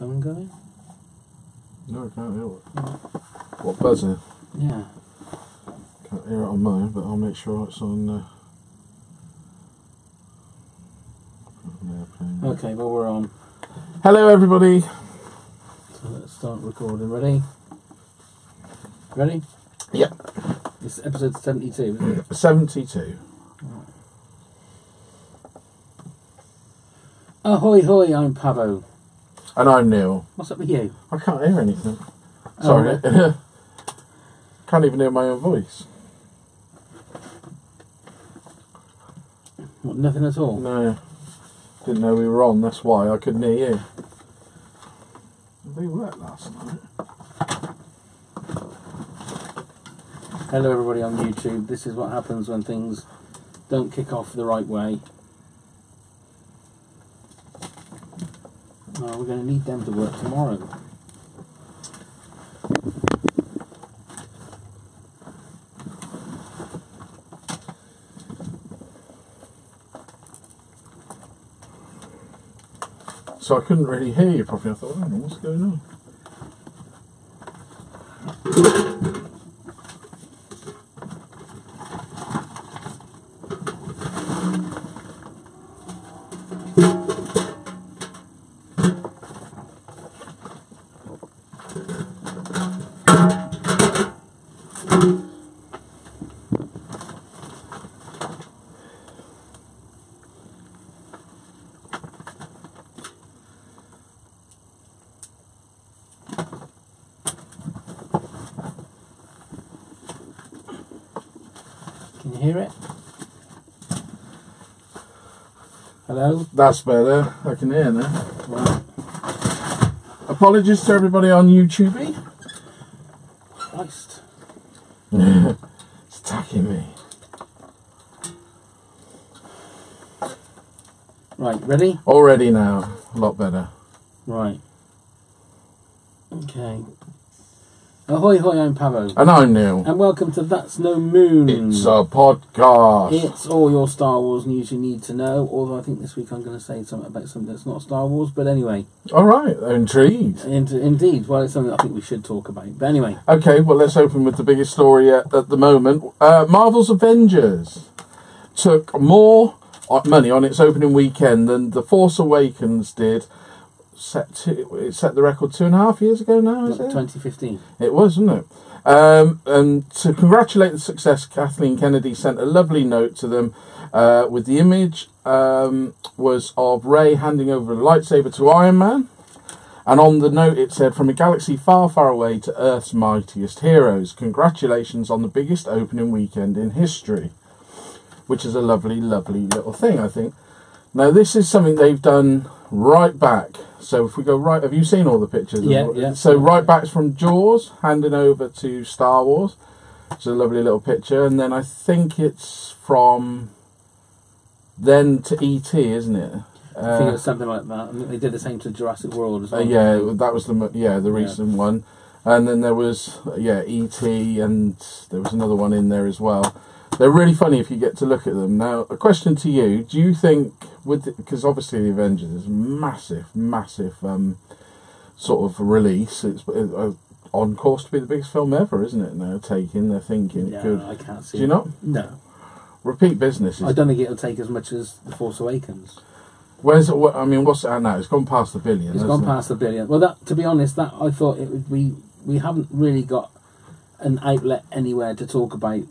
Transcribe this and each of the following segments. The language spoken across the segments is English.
phone going? No, I can't hear it. What, buzzing? Yeah. Can't hear it on mine, but I'll make sure it's on... Okay, well we're on. Hello everybody! So let's start recording. Ready? Ready? Yep. It's episode 72, isn't it? 72. Right. Ahoy hoy, I'm Pavo. And I'm Neil. What's up with you? I can't hear anything. Sorry. Oh, Can't even hear my own voice. what, nothing at all? No. Didn't know we were on, that's why I couldn't hear you. They worked last night. Hello everybody on YouTube. This is what happens when things don't kick off the right way. Oh, we're going to need them to work tomorrow. So I couldn't really hear you properly. I thought, oh, what's going on? Can you hear it? Hello? That's better. I can hear now. Right. Apologies to everybody on YouTube. Christ. It's attacking me. Right, ready? Already now. A lot better. Right. Okay. Ahoy hoy, I'm Pavo. And I'm Neil. And welcome to That's No Moon. It's a podcast. It's all your Star Wars news you need to know, although I think this week I'm going to say something about something that's not Star Wars, but anyway. Alright, intrigued. Indeed. Well, it's something I think we should talk about. But anyway. Okay, well let's open with the biggest story at the moment. Marvel's Avengers took more money on its opening weekend than The Force Awakens did. It set the record 2.5 years ago now, is it? 2015. It was, wasn't it? And to congratulate the success, Kathleen Kennedy sent a lovely note to them with the image was of Rey handing over a lightsaber to Iron Man. And on the note it said, from a galaxy far, far away to Earth's mightiest heroes, congratulations on the biggest opening weekend in history. Which is a lovely, lovely little thing, I think. Now, this is something they've done right back. So if we go right... Have you seen all the pictures? Yeah. So right back from Jaws, handing over to Star Wars. It's a lovely little picture. And then I think it's from then to E.T., isn't it? I think it was something like that. And they did the same to Jurassic World as well. Yeah, that was the recent one. And then there was, E.T. and there was another one in there as well. They're really funny if you get to look at them. Now, a question to you. Do you think, because obviously the Avengers is massive sort of release. It's on course to be the biggest film ever, isn't it? Now, they're thinking it could. I can't see Do you not? No. Repeat business. I don't think it'll take as much as The Force Awakens. What's it at now? It's gone past the billion, It's gone past the billion. Well, to be honest, I thought it would be... We haven't really got an outlet anywhere to talk about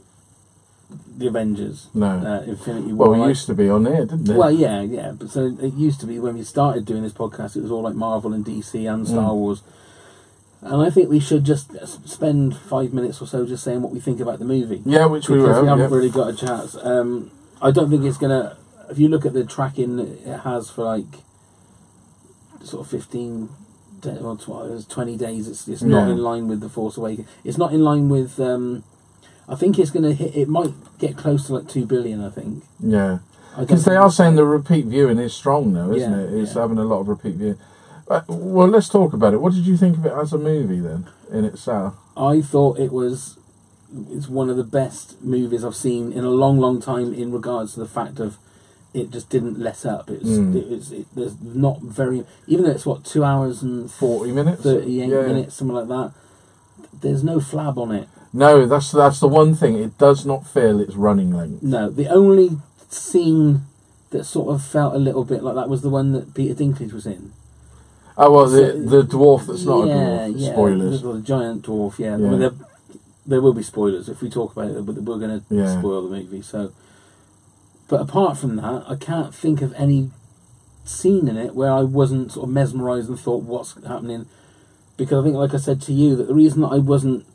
the Avengers. No. Infinity War. Well, we used to be on there, didn't it? Well, yeah. But so it used to be when we started doing this podcast, it was all like Marvel and DC and Star Wars. And I think we should just spend 5 minutes or so just saying what we think about the movie. Yeah, which we will. Because we haven't really got a chance. I don't think it's going to... If you look at the tracking it has for like sort of 15... Well, 20 days. It's not in line with The Force Awakens. It's not in line with... I think it's going to hit... It might get close to like 2 billion, I think. Yeah. Because they are saying the repeat viewing is strong now, isn't it? It's yeah. having a lot of repeat viewing. Well, let's talk about it. What did you think of it as a movie then, in itself? I thought it's one of the best movies I've seen in a long, long time in regards to the fact of it just didn't let up. There's not very, even though it's what 2 hours and 40 minutes, 38 minutes, something like that. There's no flab on it. No, that's the one thing. It does not feel its running length. No, the only scene that sort of felt a little bit like that was the one that Peter Dinklage was in. Oh well, the dwarf that's not a dwarf. Spoilers. The giant dwarf. Yeah, yeah. I mean, there will be spoilers if we talk about it, but we're going to spoil the movie. So, but apart from that, I can't think of any scene in it where I wasn't sort of mesmerised and thought, "What's happening?" Because I think, like I said to you, that the reason that I wasn't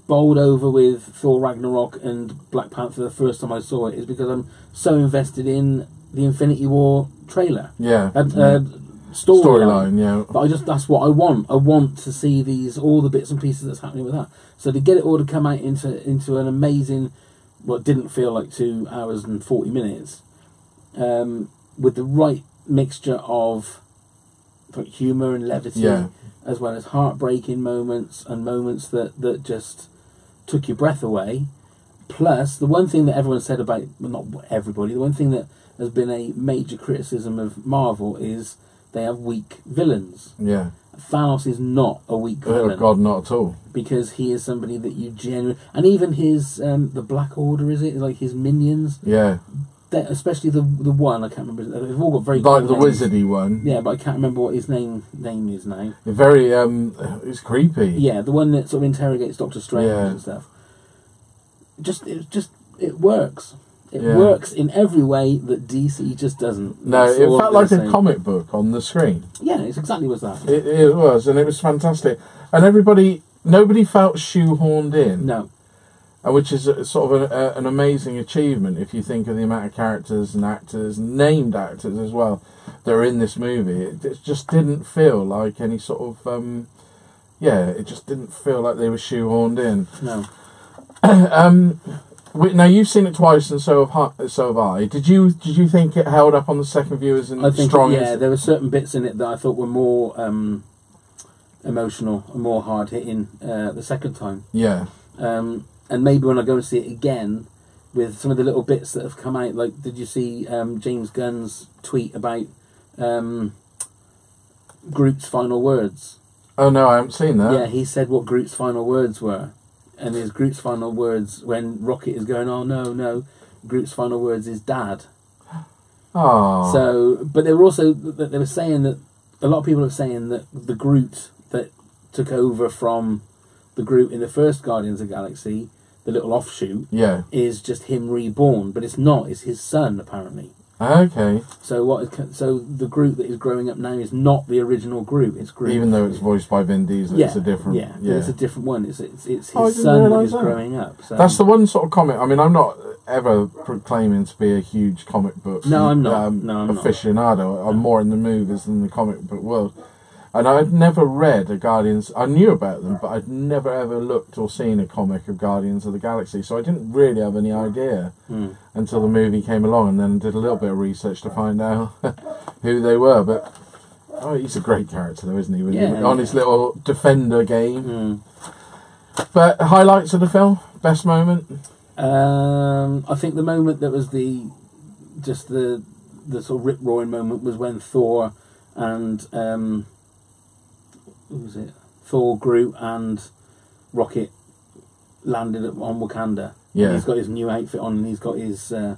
bowled over with Thor Ragnarok and Black Panther the first time I saw it is because I'm so invested in the Infinity War trailer. Yeah. Storyline. Yeah. But that's what I want. I want to see all the bits and pieces that's happening with that. So to get it all to come out into an amazing, what didn't feel like 2 hours and 40 minutes, with the right mixture of humour and levity, as well as heartbreaking moments and moments that just took your breath away. Plus, the one thing that everyone said about, well, not everybody, the one thing that has been a major criticism of Marvel is they have weak villains. Yeah. Thanos is not a weak villain. Oh God, not at all. Because he is somebody that you genuinely... And even his, the Black Order, is it? Like his minions? Yeah. Especially the one, I can't remember. They've all got very... Like the wizardy one. Yeah, but I can't remember what his name is now. Very, it's creepy. Yeah, the one that sort of interrogates Doctor Strange and stuff. It works. It works in every way that DC just doesn't. No, it felt like a comic book on the screen. Yeah, it's exactly was that. It was, and it was fantastic. And nobody felt shoehorned in. No. Which is sort of an amazing achievement if you think of the amount of characters and actors, named actors as well, that are in this movie. It just didn't feel like any sort of... it just didn't feel like they were shoehorned in. No. Now you've seen it twice, and so have I. Did you think it held up on the second view as strong? Yeah, there were certain bits in it that I thought were more emotional and more hard hitting the second time. Yeah. And maybe when I go and see it again, with some of the little bits that have come out, like did you see James Gunn's tweet about Groot's final words? Oh no, I haven't seen that. Yeah, he said what Groot's final words were. And his Groot's final words when Rocket is going, oh no, Groot's final words is Dad. Oh. So, but they were saying that a lot of people are saying that the Groot that took over from the Groot in the first Guardians of the Galaxy, the little offshoot, is just him reborn, but it's not. It's his son apparently. Okay. So the Groot that is growing up now is not the original Groot. It's Groot. Even though it's voiced by Vin Diesel, it's a different. Yeah, it's a different one. It's his son that is growing up. So. That's the one sort of comic. I mean, I'm not ever proclaiming to be a huge comic book. No, I'm not. I'm aficionado. Not. I'm more in the movies than the comic book world. And I'd never read a Guardians... I knew about them, but I'd never ever looked or seen a comic of Guardians of the Galaxy, so I didn't really have any idea until the movie came along, and then did a little bit of research to find out who they were. But he's a great character, though, isn't he? On his little defender game. But highlights of the film? Best moment? I think the moment that was the sort of rip-roaring moment was when Thor and... who was it? Thor, Groot, and Rocket landed on Wakanda. Yeah. And he's got his new outfit on, and he's got his it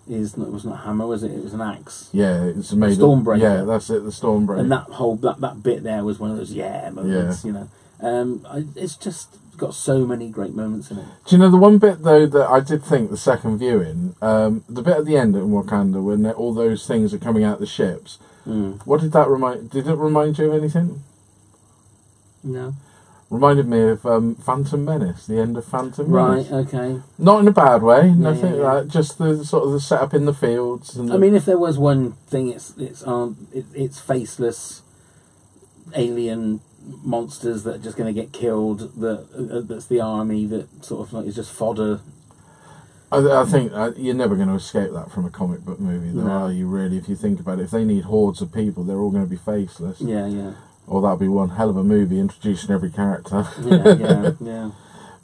was not a hammer, was it? It was an axe. Yeah, it's made Stormbreaker. Yeah, that's it, the Stormbreaker. And that bit there was one of those moments. You know, it's just got so many great moments in it. Do you know the one bit though that I did think the second viewing, the bit at the end in Wakanda when all those things are coming out the ships. What did that remind? Did it remind you of anything? No. Reminded me of Phantom Menace, the end of Phantom Menace. Right, okay. Not in a bad way, nothing like that, just the sort of the setup in the fields. And I mean, if there was one thing, it's faceless alien monsters that are just going to get killed, that's the army that sort of like is just fodder. I think you're never going to escape that from a comic book movie, though, are you, really, if you think about it? If they need hordes of people, they're all going to be faceless. Yeah. Or that'd be one hell of a movie introducing every character. Yeah.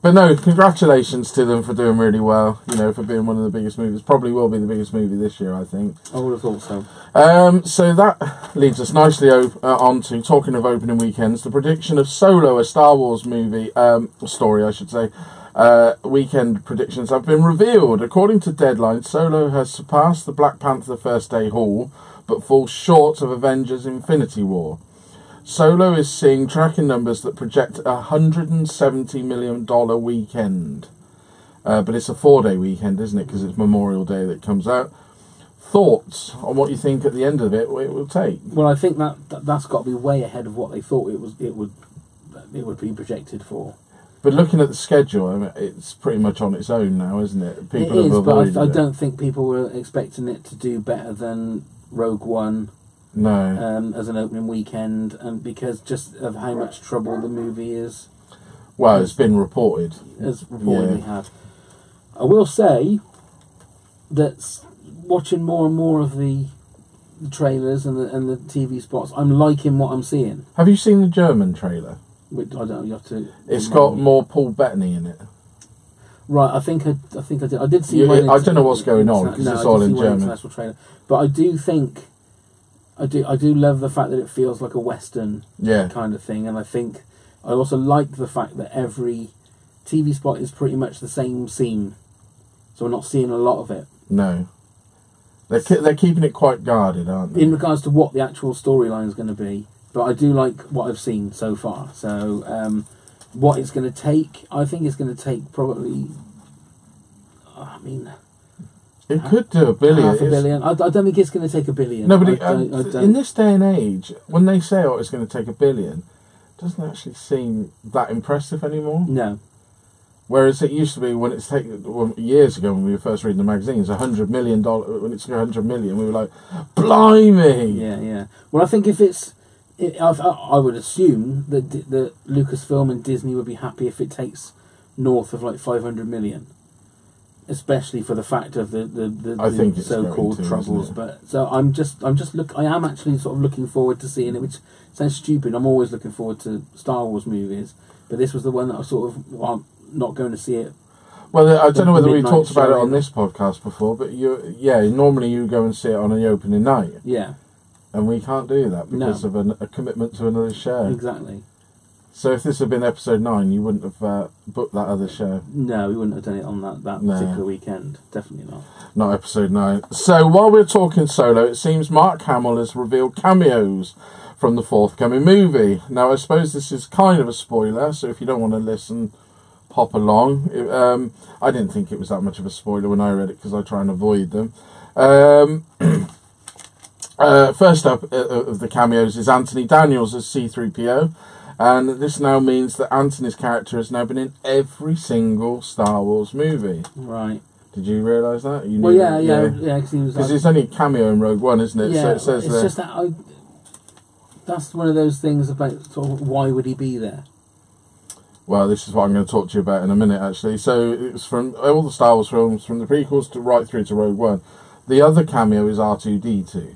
But no, congratulations to them for doing really well. You know, for being one of the biggest movies. Probably will be the biggest movie this year, I think. I would have thought so. So that leads us nicely on to, talking of opening weekends, the prediction of Solo, a Star Wars movie, story I should say. Weekend predictions have been revealed. According to Deadline, Solo has surpassed the Black Panther first day haul, but falls short of Avengers Infinity War. Solo is seeing tracking numbers that project a $170 million weekend. But it's a 4-day weekend, isn't it? Because it's Memorial Day that comes out. Thoughts on what you think at the end of it will take? Well, I think that's got to be way ahead of what they thought it would be projected for. But looking at the schedule, I mean, it's pretty much on its own now, isn't it? People it is, but I don't think people were expecting it to do better than Rogue One. No. As an opening weekend, and because just of how much trouble the movie is. Well, it's been reported. As reportedly had. I will say that watching more and more of the trailers and the TV spots, I'm liking what I'm seeing. Have you seen the German trailer? Which, I don't know. You have to. It's got more Paul Bettany in it. Right, I think I did. I did see. I don't know what's going on because it's all in German. Trailer, but I do think. I do love the fact that it feels like a Western kind of thing, and I also like the fact that every TV spot is pretty much the same scene, so we're not seeing a lot of it. No, they're keeping it quite guarded, aren't they? In regards to what the actual storyline is going to be, but I do like what I've seen so far. So what it's going to take, I think it's going to take probably. It could do $1 billion. Half a billion. I don't think it's going to take $1 billion. No, but in this day and age, when they say, it's going to take $1 billion, it doesn't actually seem that impressive anymore. No. Whereas it used to be when it's taken years ago when we were first reading the magazines, $100 million. When it's $100 million, we were like, "Blimey!" Yeah. Well, I think if I would assume that the Lucasfilm and Disney would be happy if it takes north of like 500 million. Especially for the fact of the so-called troubles, but so I am actually sort of looking forward to seeing it, which sounds stupid. I'm always looking forward to Star Wars movies, but this was the one that I sort of I'm not going to see it. Well, I don't know whether we talked about it on this podcast before, but normally you go and see it on the opening night. Yeah, and we can't do that because of a commitment to another show. Exactly. So if this had been episode 9, you wouldn't have booked that other show? No, we wouldn't have done it on that particular weekend. Definitely not. Not episode 9. So while we're talking Solo, it seems Mark Hamill has revealed cameos from the forthcoming movie. Now, I suppose this is kind of a spoiler, so if you don't want to listen, hop along. I didn't think it was that much of a spoiler when I read it because I try and avoid them. First up of the cameos is Anthony Daniels as C-3PO. And this now means that Anthony's character has now been in every single Star Wars movie. Right. Did you realise that? You knew yeah. Because it's only a cameo in Rogue One, isn't it? Yeah, so it says it's just that that's one of those things about sort of why would he be there? Well, this is what I'm going to talk to you about in a minute, actually. So it's from all the Star Wars films, from the prequels to right through to Rogue One. The other cameo is R2-D2.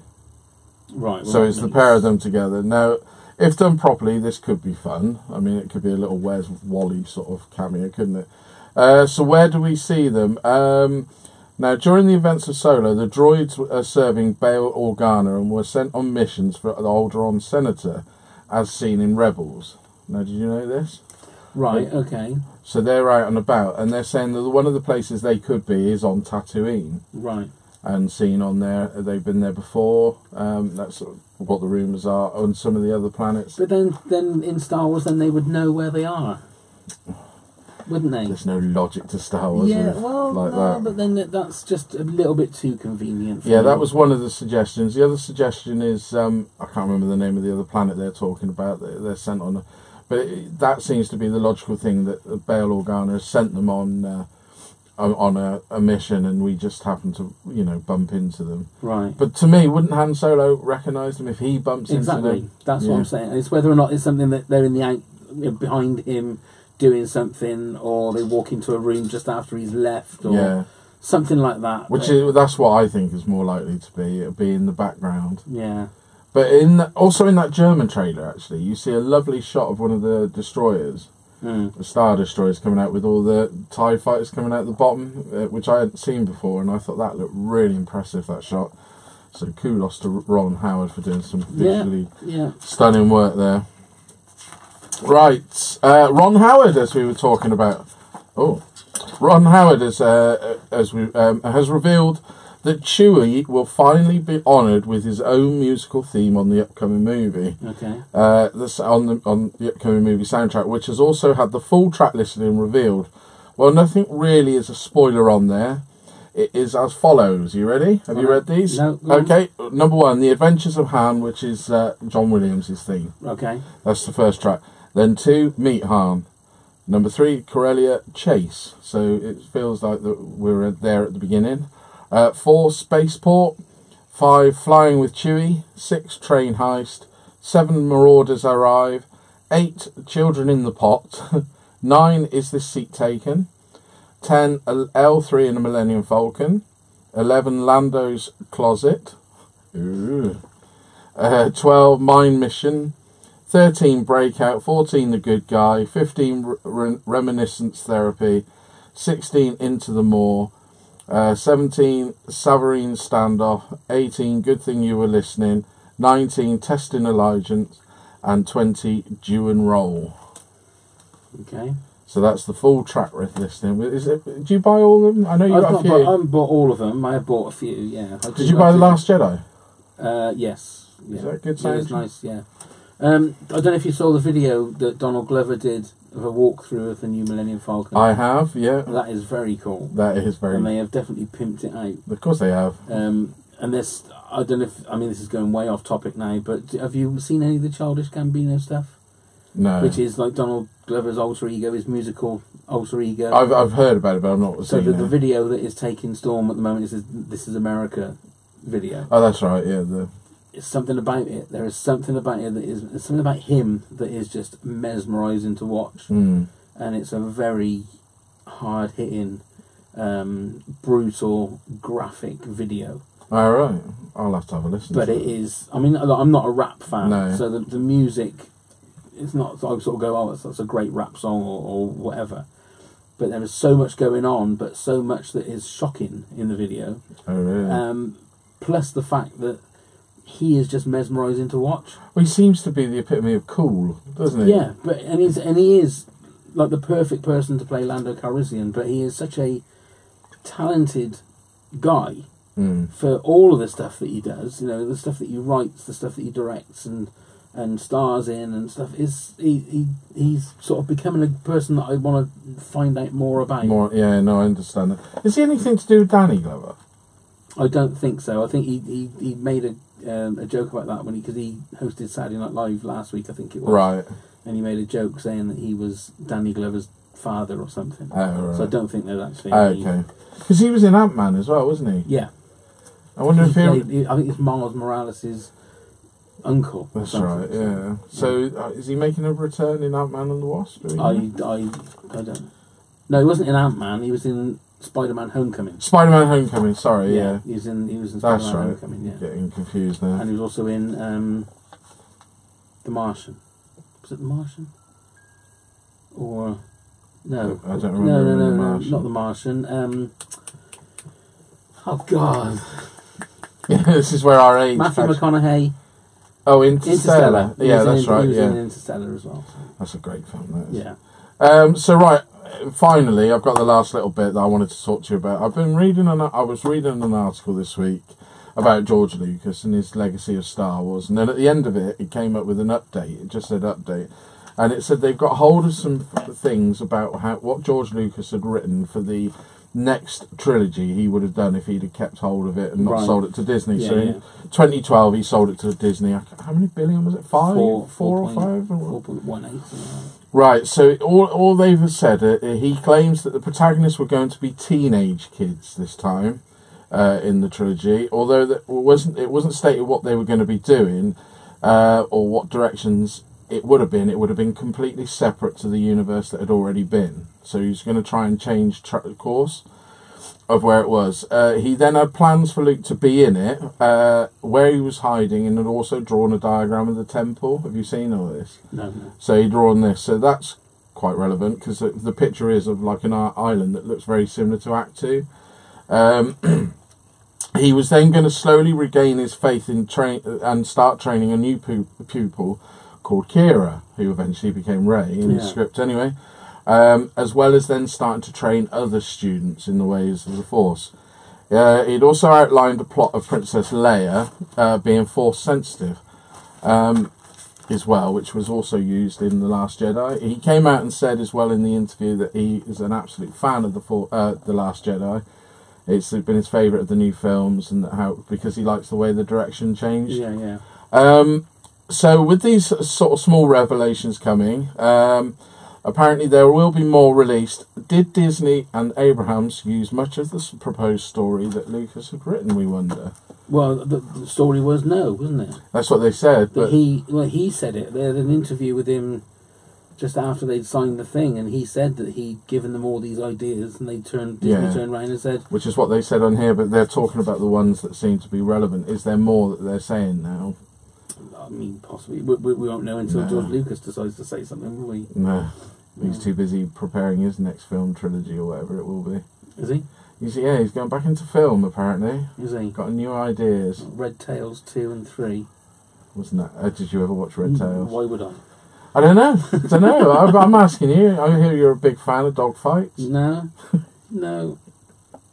Right. So it's the pair of them together. Now, if done properly, this could be fun. I mean, it could be a little Where's Wally sort of cameo, couldn't it? So where do we see them? Now, during the events of Solo, the droids are serving Bail Organa and were sent on missions for the Alderaan Senator, as seen in Rebels. Now, did you know this? Right, okay. So they're out and about, and they're saying that one of the places they could be is on Tatooine. Right. And seen on there, they've been there before. That's what the rumours are on some of the other planets. But then in Star Wars, then they would know where they are, wouldn't they? There's no logic to Star Wars. Yeah, well, like no, that. But then that's just a little bit too convenient. Yeah, that was one of the suggestions. The other suggestion is I can't remember the name of the other planet they're talking about. They're sent on, that seems to be the logical thing, that Bail Organa has sent them on a mission, and we just happen to, bump into them. Right. But to me, wouldn't Han Solo recognise them if he bumps into them? Exactly. That's what I'm saying. It's whether or not it's something that they're in the behind him doing something, or they walk into a room just after he's left, or something like that. That's what I think is more likely to be. It'll be in the background. Yeah. But also in that German trailer, actually, you see a lovely shot of one of the destroyers. The Star Destroyer's coming out with all the TIE fighters coming out the bottom, which I hadn't seen before, and I thought that looked really impressive, that shot. So kudos to Ron Howard for doing some visually stunning work there. Right, Ron Howard, as we were talking about. Ron Howard has revealed that Chewie will finally be honoured with his own musical theme on the upcoming movie. Okay. This on the upcoming movie soundtrack, which has also had the full track listing revealed. Well, nothing really is a spoiler on there. It is as follows. You ready? Have you read these? No. Okay. Number 1, The Adventures of Han, which is John Williams' theme. Okay. That's the first track. Then 2, Meet Han. Number 3, Corellia Chase. So it feels like that we're there at the beginning. 4, Spaceport. 5, Flying with Chewie. 6, Train Heist. 7, Marauders Arrive. 8, Children in the Pot. 9, Is This Seat Taken? 10, L3 and the Millennium Falcon. 11, Lando's Closet. 12, Mine Mission. 13, Breakout. 14, The Good Guy. 15, Reminiscence Therapy. 16, Into the Moor. 17, Savarine Standoff. 18, Good Thing You Were Listening. 19, Testing Allegiance. And 20, Due and Roll. Okay. So that's the full track listing. Do you buy all of them? I know you got a few. I haven't bought all of them. I have bought a few, yeah. Did you buy The Last Jedi? Yes. Yeah. Is that a good soundtrack? Yeah, it's nice, yeah. I don't know if you saw the video that Donald Glover did of a walkthrough of the new Millennium Falcon. I have, yeah. That is very cool. That is very cool. And they have definitely pimped it out. Of course they have. And this, I don't know if, this is going way off topic now, but have you seen any of the Childish Gambino stuff? No. Which is like Donald Glover's alter ego, his musical alter ego. I've heard about it, but I'm not seen it. So the it. video that is taking storm at the moment is This Is America video. Oh, that's right, yeah. It's something about it. There is something about it there's something about him that is just mesmerising to watch. And it's a very hard-hitting, brutal, graphic video. All right. I'll have to have a listen but to it. But it is... I'm not a rap fan, no. So the music... It's not so I sort of go, that's a great rap song or whatever. But there is so much going on, but so much that is shocking in the video. Oh, really? Plus the fact that he is just mesmerising to watch. Well, he seems to be the epitome of cool, doesn't he? Yeah, and he is like the perfect person to play Lando Calrissian, but he is such a talented guy for all of the stuff that he does. You know, the stuff that he writes, the stuff that he directs, and stars in and stuff. He's sort of becoming a person that I want to find out more about. Yeah, no, I understand that. Is he anything to do with Danny Glover? I don't think so. I think he made a joke about that because he hosted Saturday Night Live last week, I think it was. Right. And he made a joke saying that he was Danny Glover's father or something. Oh, right. So I don't think they're actually... okay. Because he was in Ant-Man as well, wasn't he? Yeah. I wonder if I think it's Miles Morales' uncle. That's right, yeah. So is he making a return in Ant-Man and the Wasp? I don't... No, he wasn't in Ant-Man. He was in Spider-Man Homecoming. Spider-Man Homecoming, sorry, yeah. He was in Spider-Man That's right. Homecoming, yeah. Getting confused now. And he was also in The Martian. Was it The Martian? Or... No. I don't remember. No, not The Martian. Oh, God. Yeah, this is where our age... Matthew McConaughey. Oh, Interstellar. Yeah, that's right, He was yeah. in Interstellar as well. So. That's a great film, that is. Yeah. So, right, finally, I've got the last little bit that I wanted to talk to you about. I was reading an article this week about George Lucas and his legacy of Star Wars, and then at the end of it, it came up with an update. It just said update. And it said they've got hold of some things about what George Lucas had written for the next trilogy he would have done if he'd have kept hold of it and not sold it to Disney. Yeah, so in 2012 he sold it to Disney. How many billion was it? Four or five? 4.18. Right, so all they've said, he claims that the protagonists were going to be teenage kids this time in the trilogy, although it wasn't stated what they were going to be doing or what directions it would have been completely separate to the universe that had already been. So he's going to try and change course of where it was. He then had plans for Luke to be in it, where he was hiding, and had also drawn a diagram of the temple. Have you seen all this? No. So he'd drawn this. So that's quite relevant because the picture is of like an island that looks very similar to Act 2. He was then going to slowly regain his faith in and start training a new pupil called Kira, who eventually became Rey in his script anyway, as well as then starting to train other students in the ways of the Force. He'd also outlined a plot of Princess Leia being Force sensitive as well, which was also used in The Last Jedi. He came out and said as well in the interview that he is an absolute fan of The Last Jedi. It's been his favourite of the new films, and because he likes the way the direction changed. Yeah. So with these sort of small revelations coming, apparently there will be more released. Did Disney and Abrams use much of the proposed story that Lucas had written, we wonder? Well, the story was no, wasn't it? That's what they said. But he said it. They had an interview with him just after they'd signed the thing, and he said that he'd given them all these ideas, and Disney turned around and said... Which is what they said on here, but they're talking about the ones that seem to be relevant. Is there more that they're saying now? I mean, possibly. We won't know until George Lucas decides to say something, will we? No. He's too busy preparing his next film trilogy or whatever it will be. Is he? He's going back into film, apparently. Is he? Got new ideas. Red Tails 2 and 3. Wasn't that... did you ever watch Red Tails? Why would I? I don't know. I'm asking you. I hear you're a big fan of dog fights. No. It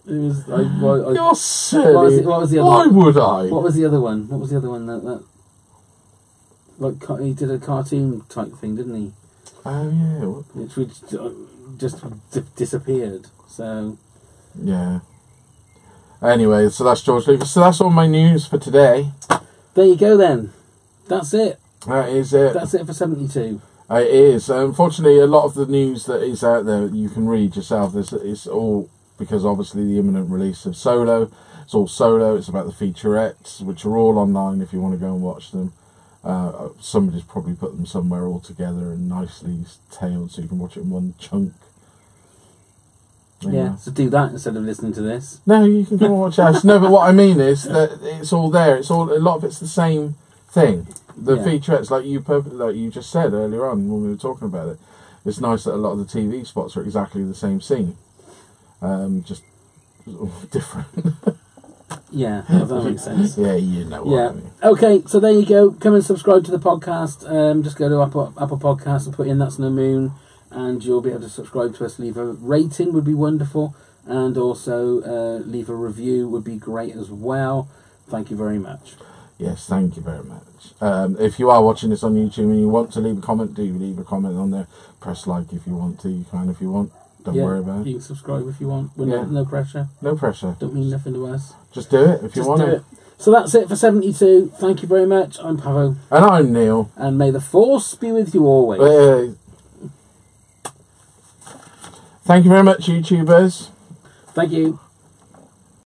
was... You're silly. What was the other Why one? would I? What was the other one? That like he did a cartoon type thing, didn't he? Oh yeah. Which just disappeared. So... Yeah. Anyway, so that's George Lucas. So that's all my news for today. There you go then. That's it. That is it. That's it for 72. It is. Unfortunately, a lot of the news that is out there you can read yourself. It's all because obviously the imminent release of Solo. It's all Solo. It's about the featurettes, which are all online if you want to go and watch them. Somebody's probably put them somewhere all together and nicely tailed so you can watch it in one chunk. Yeah, so do that instead of listening to this. No, you can go and watch us. No, but what I mean is that it's all there. It's all, a lot of it's the same thing. The featurettes, like you just said earlier on when we were talking about it, it's nice that a lot of the TV spots are exactly the same scene, just different. Yeah, that makes sense. Yeah, you know what I mean. Okay, so there you go. Come and subscribe to the podcast. Just go to Apple Podcasts and put in That's No Moon, and you'll be able to subscribe to us. Leave a rating would be wonderful, and also leave a review would be great as well. Thank you very much. Yes, thank you very much. If you are watching this on YouTube and you want to leave a comment, do leave a comment on there. Press like if you want to. You can if you want. Don't worry about it. You can subscribe if you want. No pressure. No pressure. Don't mean nothing to us. Just do it if you want to. So that's it for 72. Thank you very much. I'm Pavo. And I'm Neil. And may the Force be with you always. Thank you very much, YouTubers. Thank you.